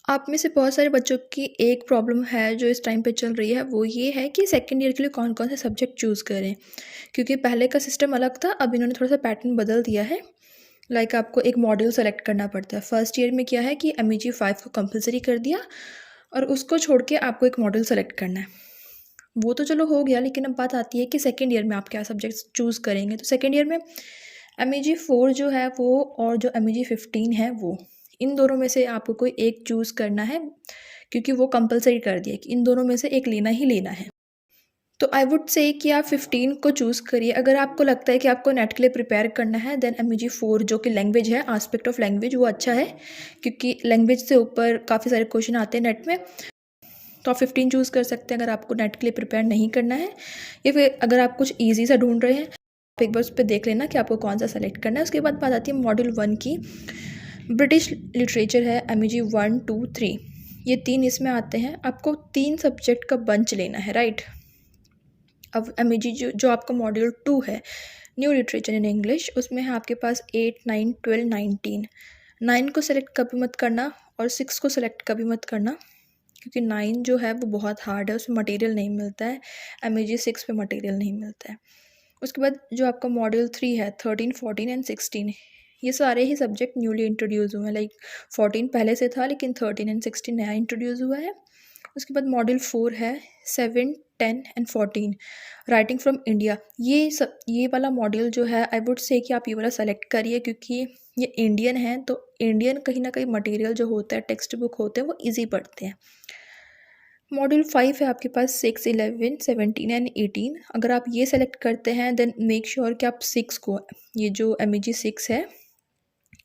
आप में से बहुत सारे बच्चों की एक प्रॉब्लम है जो इस टाइम पे चल रही है, वो ये है कि सेकंड ईयर के लिए कौन-कौन से सब्जेक्ट चूज़ करें। क्योंकि पहले का सिस्टम अलग था, अब इन्होंने थोड़ा-सा पैटर्न बदल दिया है। लाइक आपको एक मॉड्यूल सेलेक्ट करना पड़ता है। फर्स्ट ईयर में क्या है कि एमईजी 5 को कंपल्सरी कर दिया और उसको छोड़ के आपको एक मॉड्यूल सेलेक्ट करना है। वो तो चलो हो गया, लेकिन अब बात आती है कि सेकंड ईयर में आप क्या सब्जेक्ट्स चूज़ करेंगे। तो सेकंड ईयर में एमईजी 4 जो है वो और जो एमईजी 15 है वो, इन दोनों में से आपको कोई एक चूज़ करना है, क्योंकि वो कंपल्सरी कर दिया कि इन दोनों में से एक लेना ही लेना है। तो आई वुड से कि आप 15 को चूज़ करिए। अगर आपको लगता है कि आपको नेट के लिए प्रिपेयर करना है, देन एमईजी 4 जो कि लैंग्वेज है, एस्पेक्ट ऑफ लैंग्वेज, वो अच्छा है, क्योंकि लैंग्वेज से ऊपर काफ़ी सारे क्वेश्चन आते हैं नेट में। तो आप 15 चूज़ कर सकते हैं अगर आपको नेट के लिए प्रिपेयर नहीं करना है, या फिर अगर आप कुछ ईजी सा ढूंढ रहे हैं, आप एक बार उस पर देख लेना कि आपको कौन सा सेलेक्ट करना है। उसके बाद बात आती है मॉड्यूल 1 की। ब्रिटिश लिटरेचर है एमईजी 1, 2, 3, ये 3 इसमें आते हैं। आपको 3 सब्जेक्ट का बंच लेना है, राइट। अब एमईजी जो आपका मॉड्यूल 2 है, न्यू लिटरेचर इन इंग्लिश, उसमें है आपके पास 8, 9, 12, 19। 9 को सेलेक्ट कभी मत करना और 6 को सेलेक्ट कभी मत करना, क्योंकि 9 जो है वो बहुत हार्ड है, उसमें मटेरियल नहीं मिलता है। एमईजी 6 पे मटेरियल नहीं मिलता है। उसके बाद जो आपका मॉड्यूल 3 है, 13, 14 एंड 16, ये सारे ही सब्जेक्ट न्यूली इंट्रोड्यूस हुए हैं। लाइक 14 पहले से था, लेकिन 13 एंड 16 नया इंट्रोड्यूस हुआ है। उसके बाद मॉड्यूल 4 है 7, 10 एंड 14, राइटिंग फ्रॉम इंडिया। ये वाला मॉड्यूल जो है, आई वुड से कि आप ये वाला सेलेक्ट करिए, क्योंकि ये इंडियन है, तो इंडियन कहीं ना कहीं मटेरियल जो होता है, टेक्स्ट बुक होते हैं, वो ईजी पढ़ते हैं। मॉड्यूल 5 है आपके पास 6, 11, 17 एंड 18। अगर आप ये सेलेक्ट करते हैं, देन मेक श्योर कि आप 6 को, ये जो एमईजी 6 है,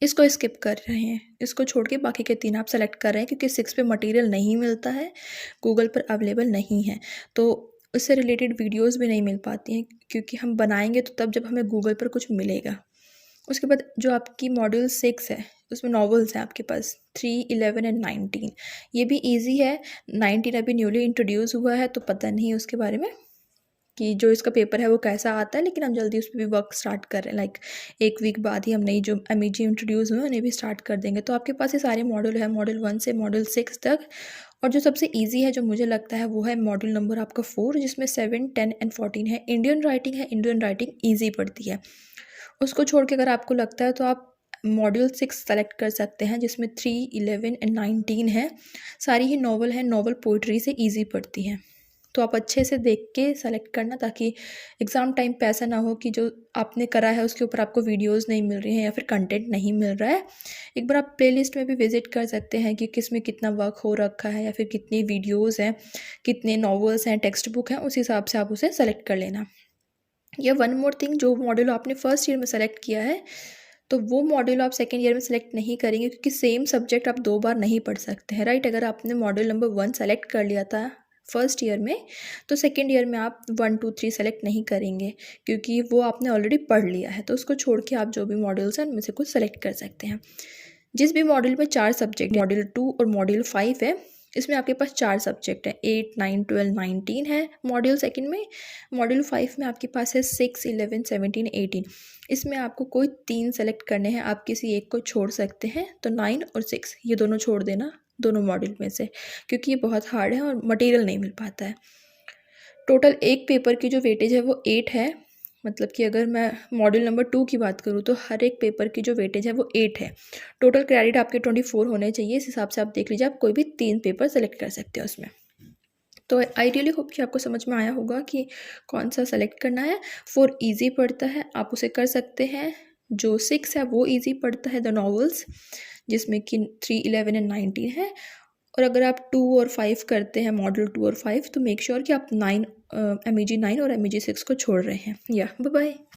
इसको स्किप कर रहे हैं। इसको छोड़ के बाकी के 3 आप सेलेक्ट कर रहे हैं, क्योंकि 6 पे मटेरियल नहीं मिलता है, गूगल पर अवेलेबल नहीं है, तो उससे रिलेटेड वीडियोस भी नहीं मिल पाती हैं, क्योंकि हम बनाएंगे तो तब जब हमें गूगल पर कुछ मिलेगा। उसके बाद जो आपकी मॉड्यूल 6 है, उसमें नॉवेल्स हैं आपके पास 3, 11 एंड 19। ये भी इजी है। 19 अभी न्यूली इंट्रोड्यूस हुआ है, तो पता नहीं उसके बारे में कि जो इसका पेपर है वो कैसा आता है, लेकिन हम जल्दी उस पर भी वर्क स्टार्ट कर रहे हैं। लाइक एक वीक बाद ही हम नई जो एमईजी इंट्रोड्यूस हुए उन्हें भी स्टार्ट कर देंगे। तो आपके पास ये सारे मॉड्यूल है, मॉड्यूल 1 से मॉड्यूल 6 तक। और जो सबसे ईजी है, जो मुझे लगता है, वो है मॉड्यूल नंबर आपका 4, जिसमें 7, 10 एंड 14 है। इंडियन राइटिंग है, इंडियन राइटिंग ईजी पड़ती है। उसको छोड़ के अगर आपको लगता है तो आप मॉड्यूल 6 सेलेक्ट कर सकते हैं, जिसमें 3, 11 एंड 19 है। सारी ही नॉवल है, नॉवल पोइट्री से ईजी पड़ती हैं। तो आप अच्छे से देख के सेलेक्ट करना, ताकि एग्ज़ाम टाइम पे ऐसा ना हो कि जो आपने करा है उसके ऊपर आपको वीडियोस नहीं मिल रही हैं या फिर कंटेंट नहीं मिल रहा है। एक बार आप प्लेलिस्ट में भी विजिट कर सकते हैं कि किस में कितना वर्क हो रखा है, या फिर कितनी वीडियोस हैं, कितने नॉवेल्स हैं, टेक्स्ट बुक हैं, उस हिसाब से आप उसे सेलेक्ट कर लेना। या वन मोर थिंग, जो मॉड्यूल आपने फर्स्ट ईयर में सेलेक्ट किया है, तो वो मॉड्यूल आप सेकेंड ईयर में सेलेक्ट नहीं करेंगे, क्योंकि सेम सब्जेक्ट आप 2 बार नहीं पढ़ सकते हैं, राइट। अगर आपने मॉड्यूल नंबर 1 सेलेक्ट कर लिया था फर्स्ट ईयर में, तो सेकेंड ईयर में आप 1, 2, 3 सेलेक्ट नहीं करेंगे, क्योंकि वो आपने ऑलरेडी पढ़ लिया है। तो उसको छोड़ के आप जो भी मॉड्यूल्स हैं उनमें से कुछ सेलेक्ट कर सकते हैं। जिस भी मॉड्यूल में 4 सब्जेक्ट, मॉड्यूल 2 और मॉड्यूल 5 है, इसमें आपके पास 4 सब्जेक्ट हैं, 8, 9, 12, 19 है मॉड्यूल सेकंड में। मॉड्यूल 5 में आपके पास है 6, 11, 17, 18। इसमें आपको कोई 3 सेलेक्ट करने हैं, आप किसी एक को छोड़ सकते हैं। तो 9 और 6 ये दोनों छोड़ देना, दोनों मॉड्यूल में से, क्योंकि ये बहुत हार्ड है और मटेरियल नहीं मिल पाता है। टोटल एक पेपर की जो वेटेज है वो 8 है। मतलब कि अगर मैं मॉड्यूल नंबर 2 की बात करूँ, तो हर एक पेपर की जो वेटेज है वो 8 है। टोटल क्रेडिट आपके 24 होने चाहिए। इस हिसाब से आप देख लीजिए, आप कोई भी 3 पेपर सेलेक्ट कर सकते हो उसमें। तो आई रियली होप कि आपको समझ में आया होगा कि कौन सा सेलेक्ट करना है। 4 ईजी पड़ता है, आप उसे कर सकते हैं। जो 6 है वो ईजी पड़ता है, द नॉवेल्स, जिसमें कि 3, 11 एंड 19 है। और अगर आप 2 और 5 करते हैं, मॉड्यूल 2 और 5, तो मेक श्योर कि आप 9 एमईजी 9 और एमईजी 6 को छोड़ रहे हैं। या बाय बाय।